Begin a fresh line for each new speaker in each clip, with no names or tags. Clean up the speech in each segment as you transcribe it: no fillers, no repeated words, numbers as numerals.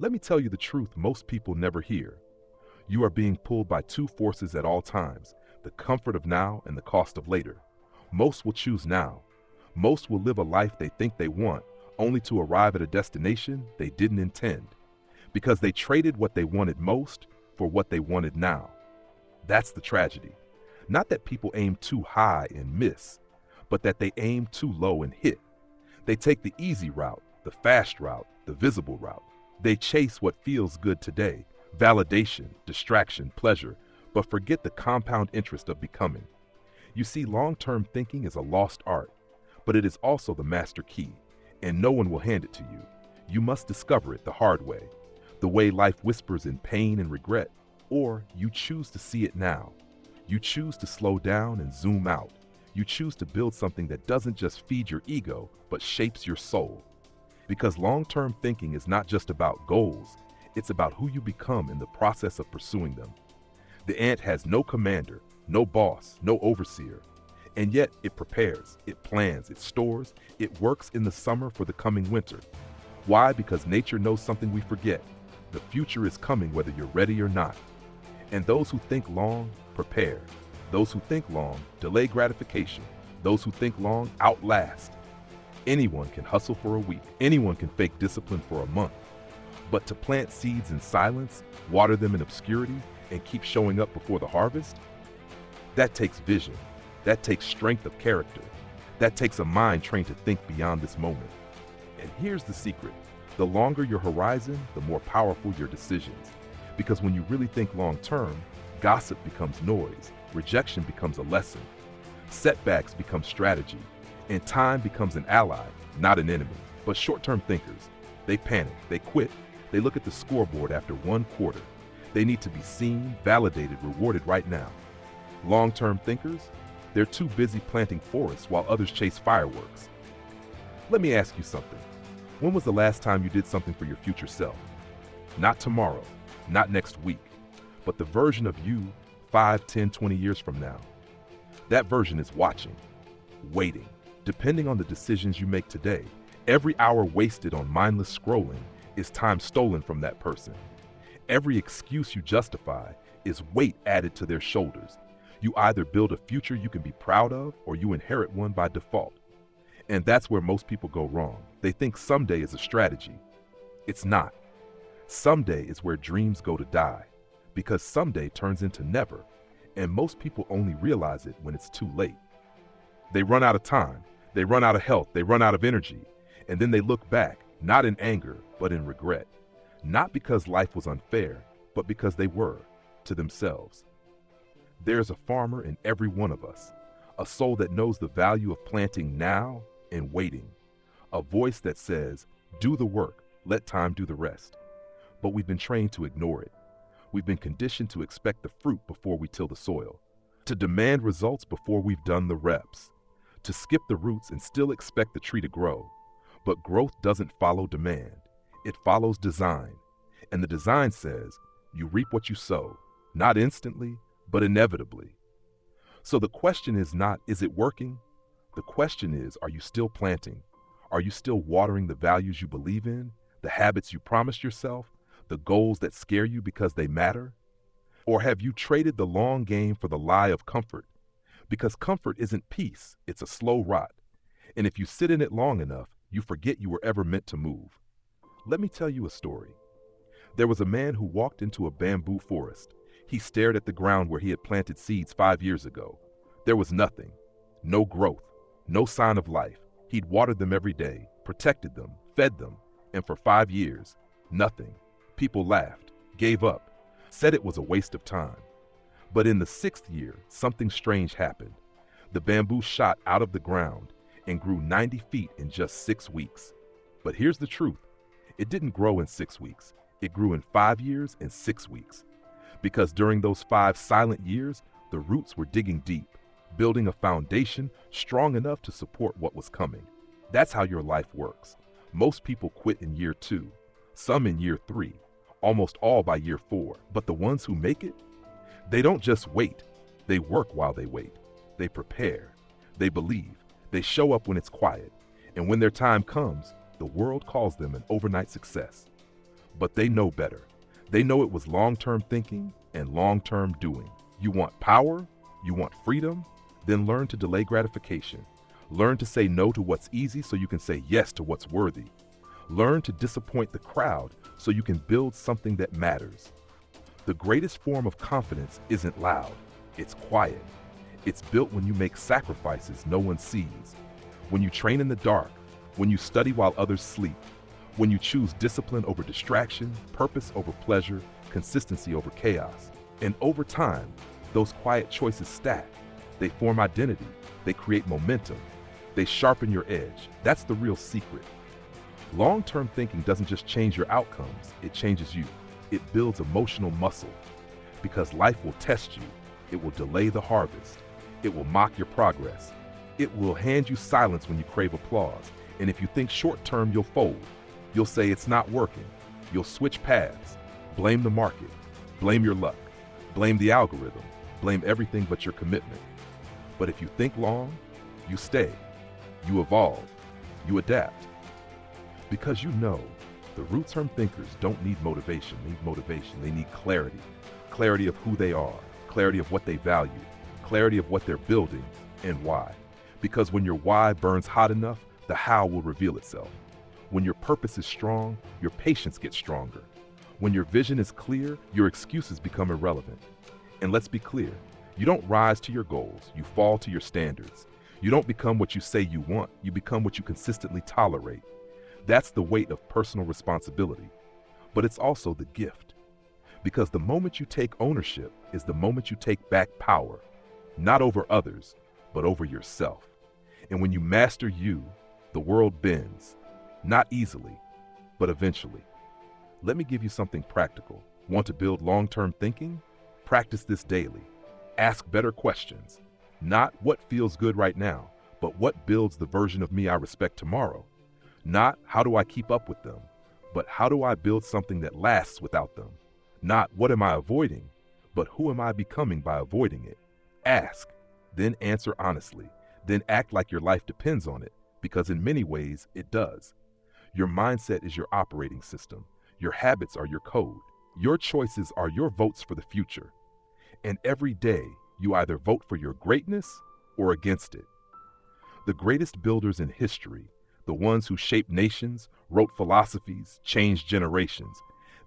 Let me tell you the truth most people never hear. You are being pulled by two forces at all times, the comfort of now and the cost of later. Most will choose now. Most will live a life they think they want, only to arrive at a destination they didn't intend, because they traded what they wanted most for what they wanted now. That's the tragedy. Not that people aim too high and miss, but that they aim too low and hit. They take the easy route, the fast route, the visible route. They chase what feels good today, validation, distraction, pleasure, but forget the compound interest of becoming. You see, long-term thinking is a lost art, but it is also the master key, and no one will hand it to you. You must discover it the hard way, the way life whispers in pain and regret, or you choose to see it now. You choose to slow down and zoom out. You choose to build something that doesn't just feed your ego, but shapes your soul. Because long-term thinking is not just about goals, it's about who you become in the process of pursuing them. The ant has no commander, no boss, no overseer, and yet it prepares, it plans, it stores, it works in the summer for the coming winter. Why? Because nature knows something we forget. The future is coming whether you're ready or not. And those who think long, prepare. Those who think long, delay gratification. Those who think long, outlast. Anyone can hustle for a week. Anyone can fake discipline for a month. But to plant seeds in silence, water them in obscurity, and keep showing up before the harvest, that takes vision. That takes strength of character. That takes a mind trained to think beyond this moment. And here's the secret. The longer your horizon, the more powerful your decisions. Because when you really think long term, gossip becomes noise, rejection becomes a lesson, setbacks become strategy, and time becomes an ally, not an enemy. But short-term thinkers, they panic, they quit, they look at the scoreboard after one quarter. They need to be seen, validated, rewarded right now. Long-term thinkers, they're too busy planting forests while others chase fireworks. Let me ask you something. When was the last time you did something for your future self? Not tomorrow, not next week, but the version of you 5, 10, 20 years from now. That version is watching, waiting. Depending on the decisions you make today, every hour wasted on mindless scrolling is time stolen from that person. Every excuse you justify is weight added to their shoulders. You either build a future you can be proud of, or you inherit one by default. And that's where most people go wrong. They think someday is a strategy. It's not. Someday is where dreams go to die, because someday turns into never, and most people only realize it when it's too late. They run out of time, they run out of health, they run out of energy, and then they look back, not in anger, but in regret. Not because life was unfair, but because they were, to themselves. There's a farmer in every one of us, a soul that knows the value of planting now and waiting, a voice that says, do the work, let time do the rest. But we've been trained to ignore it. We've been conditioned to expect the fruit before we till the soil, to demand results before we've done the reps, to skip the roots and still expect the tree to grow. But growth doesn't follow demand. It follows design. And the design says, you reap what you sow, not instantly, but inevitably. So the question is not, is it working? The question is, are you still planting? Are you still watering the values you believe in, the habits you promised yourself, the goals that scare you because they matter? Or have you traded the long game for the lie of comfort? Because comfort isn't peace, it's a slow rot. And if you sit in it long enough, you forget you were ever meant to move. Let me tell you a story. There was a man who walked into a bamboo forest. He stared at the ground where he had planted seeds 5 years ago. There was nothing, no growth, no sign of life. He'd watered them every day, protected them, fed them, and for 5 years, nothing. People laughed, gave up, said it was a waste of time. But in the 6th year, something strange happened. The bamboo shot out of the ground and grew 90 feet in just 6 weeks. But here's the truth. It didn't grow in 6 weeks. It grew in 5 years and 6 weeks. Because during those 5 silent years, the roots were digging deep, building a foundation strong enough to support what was coming. That's how your life works. Most people quit in year 2, some in year 3, almost all by year 4. But the ones who make it, they don't just wait. They work while they wait. They prepare. They believe. They show up when it's quiet. And when their time comes, the world calls them an overnight success. But they know better. They know it was long-term thinking and long-term doing. You want power? You want freedom? Then learn to delay gratification. Learn to say no to what's easy so you can say yes to what's worthy. Learn to disappoint the crowd so you can build something that matters. The greatest form of confidence isn't loud. It's quiet. It's built when you make sacrifices no one sees. When you train in the dark. When you study while others sleep. When you choose discipline over distraction, purpose over pleasure, consistency over chaos. And over time, those quiet choices stack. They form identity. They create momentum. They sharpen your edge. That's the real secret. Long-term thinking doesn't just change your outcomes, it changes you. It builds emotional muscle. Because life will test you. It will delay the harvest. It will mock your progress. It will hand you silence when you crave applause. And if you think short-term, you'll fold. You'll say it's not working. You'll switch paths. Blame the market. Blame your luck. Blame the algorithm. Blame everything but your commitment. But if you think long, you stay. You evolve. You adapt. Because you know, the root-term thinkers don't need motivation. They need motivation. They need clarity. Clarity of who they are. Clarity of what they value. Clarity of what they're building and why. Because when your why burns hot enough, the how will reveal itself. When your purpose is strong, your patience gets stronger. When your vision is clear, your excuses become irrelevant. And let's be clear, you don't rise to your goals, you fall to your standards. You don't become what you say you want, you become what you consistently tolerate. That's the weight of personal responsibility. But it's also the gift. Because the moment you take ownership is the moment you take back power, not over others, but over yourself. And when you master you, the world bends. Not easily, but eventually. Let me give you something practical. Want to build long-term thinking? Practice this daily. Ask better questions. Not what feels good right now, but what builds the version of me I respect tomorrow. Not how do I keep up with them, but how do I build something that lasts without them? Not what am I avoiding, but who am I becoming by avoiding it? Ask, then answer honestly, then act like your life depends on it, because in many ways it does. Your mindset is your operating system. Your habits are your code. Your choices are your votes for the future. And every day, you either vote for your greatness or against it. The greatest builders in history, the ones who shaped nations, wrote philosophies, changed generations,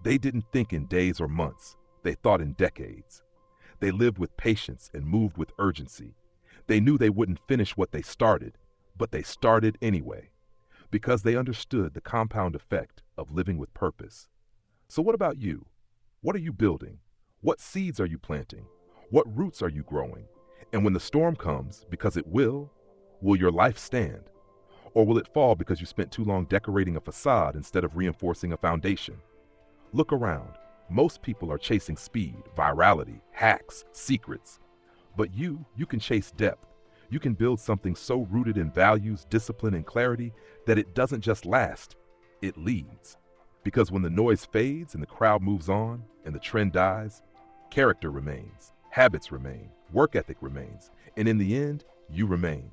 they didn't think in days or months. They thought in decades. They lived with patience and moved with urgency. They knew they wouldn't finish what they started, but they started anyway. Because they understood the compound effect of living with purpose. So what about you? What are you building? What seeds are you planting? What roots are you growing? And when the storm comes, because it will your life stand? Or will it fall because you spent too long decorating a facade instead of reinforcing a foundation? Look around. Most people are chasing speed, virality, hacks, secrets. But you can chase depth. You can build something so rooted in values, discipline, and clarity that it doesn't just last, it leads. Because when the noise fades and the crowd moves on and the trend dies, character remains, habits remain, work ethic remains, and in the end, you remain.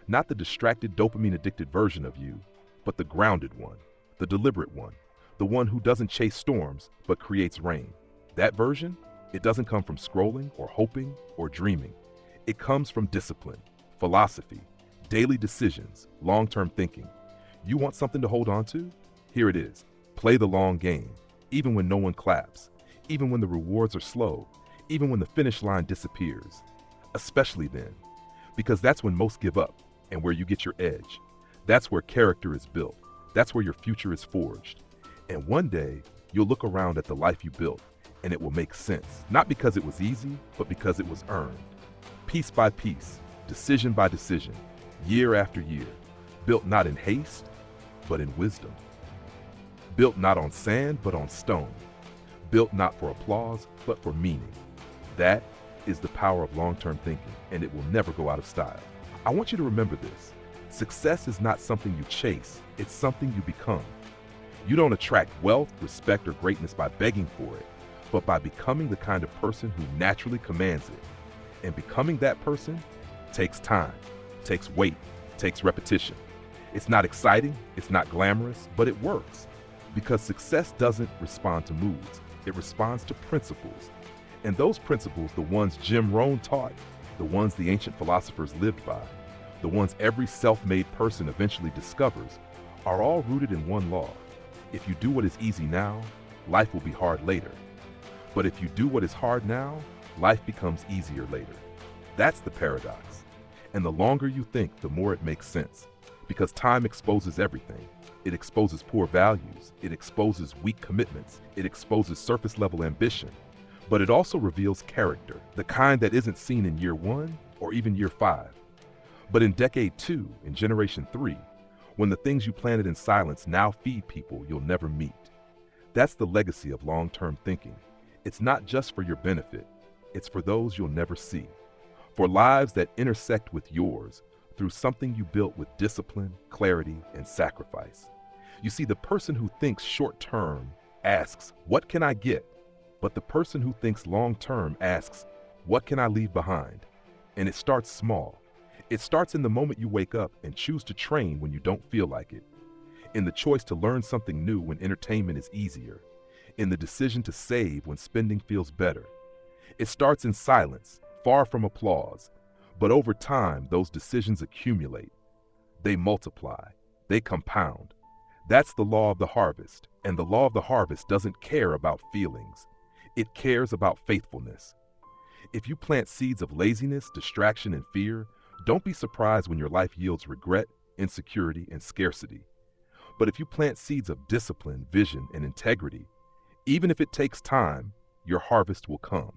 Not the distracted, dopamine-addicted version of you, but the grounded one, the deliberate one, the one who doesn't chase storms but creates rain. That version, it doesn't come from scrolling or hoping or dreaming. It comes from discipline, philosophy, daily decisions, long-term thinking. You want something to hold on to? Here it is. Play the long game, even when no one claps, even when the rewards are slow, even when the finish line disappears. Especially then, because that's when most give up and where you get your edge. That's where character is built. That's where your future is forged. And one day, you'll look around at the life you built and it will make sense. Not because it was easy, but because it was earned. Piece by piece, decision by decision, year after year, built not in haste, but in wisdom. Built not on sand, but on stone. Built not for applause, but for meaning. That is the power of long-term thinking, and it will never go out of style. I want you to remember this. Success is not something you chase, it's something you become. You don't attract wealth, respect, or greatness by begging for it, but by becoming the kind of person who naturally commands it. And becoming that person takes time, takes weight, takes repetition. It's not exciting, it's not glamorous, but it works. Because success doesn't respond to moods, it responds to principles. And those principles, the ones Jim Rohn taught, the ones the ancient philosophers lived by, the ones every self-made person eventually discovers, are all rooted in one law. If you do what is easy now, life will be hard later. But if you do what is hard now, life becomes easier later. That's the paradox. And the longer you think, the more it makes sense. Because time exposes everything. It exposes poor values. It exposes weak commitments. It exposes surface-level ambition. But it also reveals character, the kind that isn't seen in year 1 or even year 5. But in decade 2, in generation 3, when the things you planted in silence now feed people you'll never meet. That's the legacy of long-term thinking. It's not just for your benefit. It's for those you'll never see. For lives that intersect with yours through something you built with discipline, clarity, and sacrifice. You see, the person who thinks short-term asks, "What can I get?" But the person who thinks long-term asks, "What can I leave behind?" And it starts small. It starts in the moment you wake up and choose to train when you don't feel like it. In the choice to learn something new when entertainment is easier. In the decision to save when spending feels better. It starts in silence, far from applause. But over time, those decisions accumulate. They multiply. They compound. That's the law of the harvest. And the law of the harvest doesn't care about feelings. It cares about faithfulness. If you plant seeds of laziness, distraction, and fear, don't be surprised when your life yields regret, insecurity, and scarcity. But if you plant seeds of discipline, vision, and integrity, even if it takes time, your harvest will come.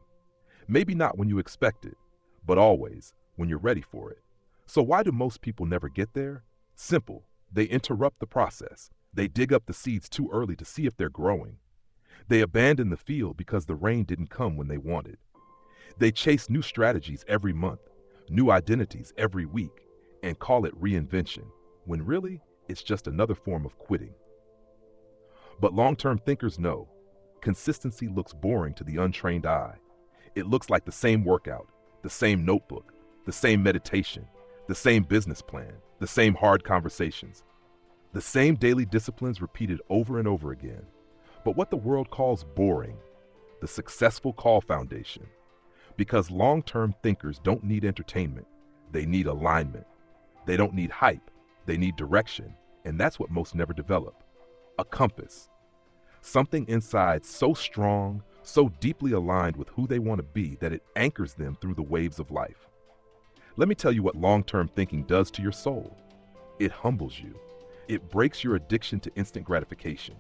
Maybe not when you expect it, but always when you're ready for it. So why do most people never get there? Simple. They interrupt the process. They dig up the seeds too early to see if they're growing. They abandon the field because the rain didn't come when they wanted. They chase new strategies every month, new identities every week, and call it reinvention, when really, it's just another form of quitting. But long-term thinkers know, consistency looks boring to the untrained eye. It looks like the same workout, the same notebook, the same meditation, the same business plan, the same hard conversations, the same daily disciplines repeated over and over again. But what the world calls boring, the successful call foundation. Because long-term thinkers don't need entertainment, they need alignment. They don't need hype, they need direction, and that's what most never develop. A compass. Something inside so strong, so deeply aligned with who they want to be that it anchors them through the waves of life. Let me tell you what long-term thinking does to your soul. It humbles you. It breaks your addiction to instant gratification.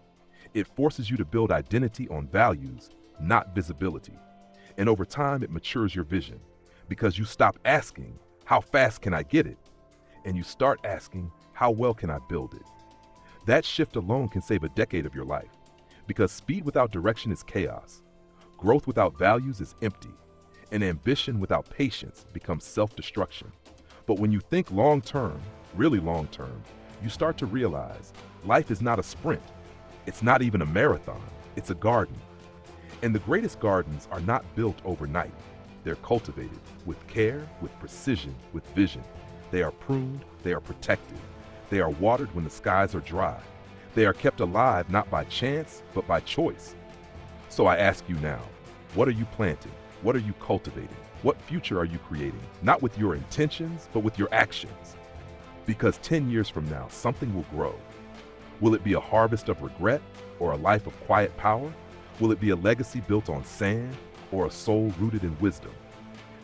It forces you to build identity on values, not visibility. And over time, it matures your vision because you stop asking, "How fast can I get it?" And you start asking, "How well can I build it?" That shift alone can save a decade of your life because speed without direction is chaos. Growth without values is empty. And ambition without patience becomes self-destruction. But when you think long-term, really long-term, you start to realize life is not a sprint. It's not even a marathon. It's a garden. And the greatest gardens are not built overnight. They're cultivated with care, with precision, with vision. They are pruned, they are protected. They are watered when the skies are dry. They are kept alive not by chance, but by choice. So I ask you now, what are you planting? What are you cultivating? What future are you creating? Not with your intentions, but with your actions. Because 10 years from now, something will grow. Will it be a harvest of regret or a life of quiet power? Will it be a legacy built on sand or a soul rooted in wisdom?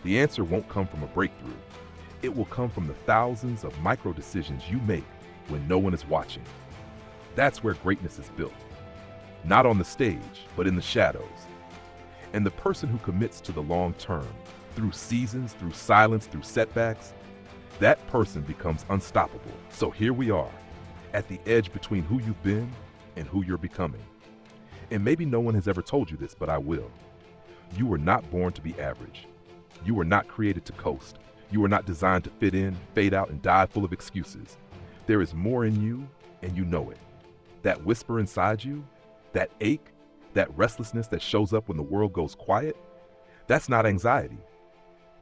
The answer won't come from a breakthrough. It will come from the thousands of micro decisions you make when no one is watching. That's where greatness is built. Not on the stage, but in the shadows. And the person who commits to the long term, through seasons, through silence, through setbacks, that person becomes unstoppable. So here we are, at the edge between who you've been and who you're becoming. And maybe no one has ever told you this, but I will. You were not born to be average. You were not created to coast. You were not designed to fit in, fade out, and die full of excuses. There is more in you, and you know it. That whisper inside you, that ache, that restlessness that shows up when the world goes quiet, that's not anxiety.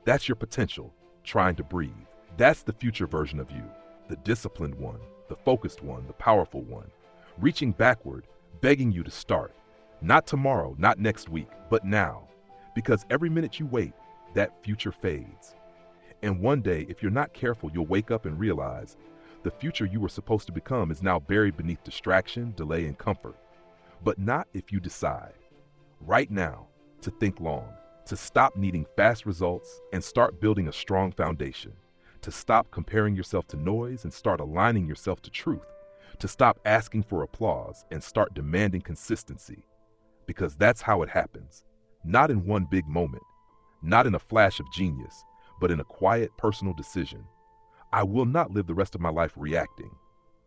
That's your potential, trying to breathe. That's the future version of you, the disciplined one, the focused one, the powerful one, reaching backward, begging you to start. Not tomorrow, not next week, but now. Because every minute you wait, that future fades. And one day, if you're not careful, you'll wake up and realize the future you were supposed to become is now buried beneath distraction, delay, and comfort. But not if you decide, right now, to think long, to stop needing fast results and start building a strong foundation, to stop comparing yourself to noise and start aligning yourself to truth, to stop asking for applause and start demanding consistency. Because that's how it happens. Not in one big moment, not in a flash of genius, but in a quiet personal decision. I will not live the rest of my life reacting.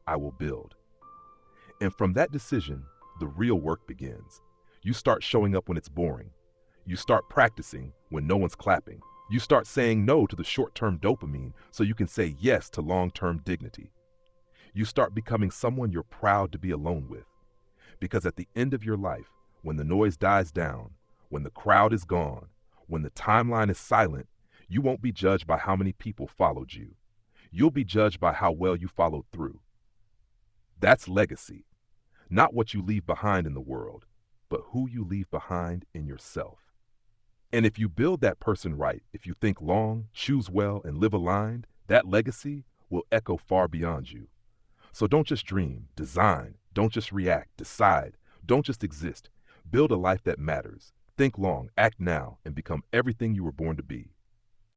I will build. And from that decision, the real work begins. You start showing up when it's boring. You start practicing when no one's clapping. You start saying no to the short-term dopamine so you can say yes to long-term dignity. You start becoming someone you're proud to be alone with. Because at the end of your life, when the noise dies down, when the crowd is gone, when the timeline is silent, you won't be judged by how many people followed you. You'll be judged by how well you followed through. That's legacy. Not what you leave behind in the world, but who you leave behind in yourself. And if you build that person right, if you think long, choose well, and live aligned, that legacy will echo far beyond you. So don't just dream, design. Don't just react, decide. Don't just exist. Build a life that matters. Think long, act now, and become everything you were born to be.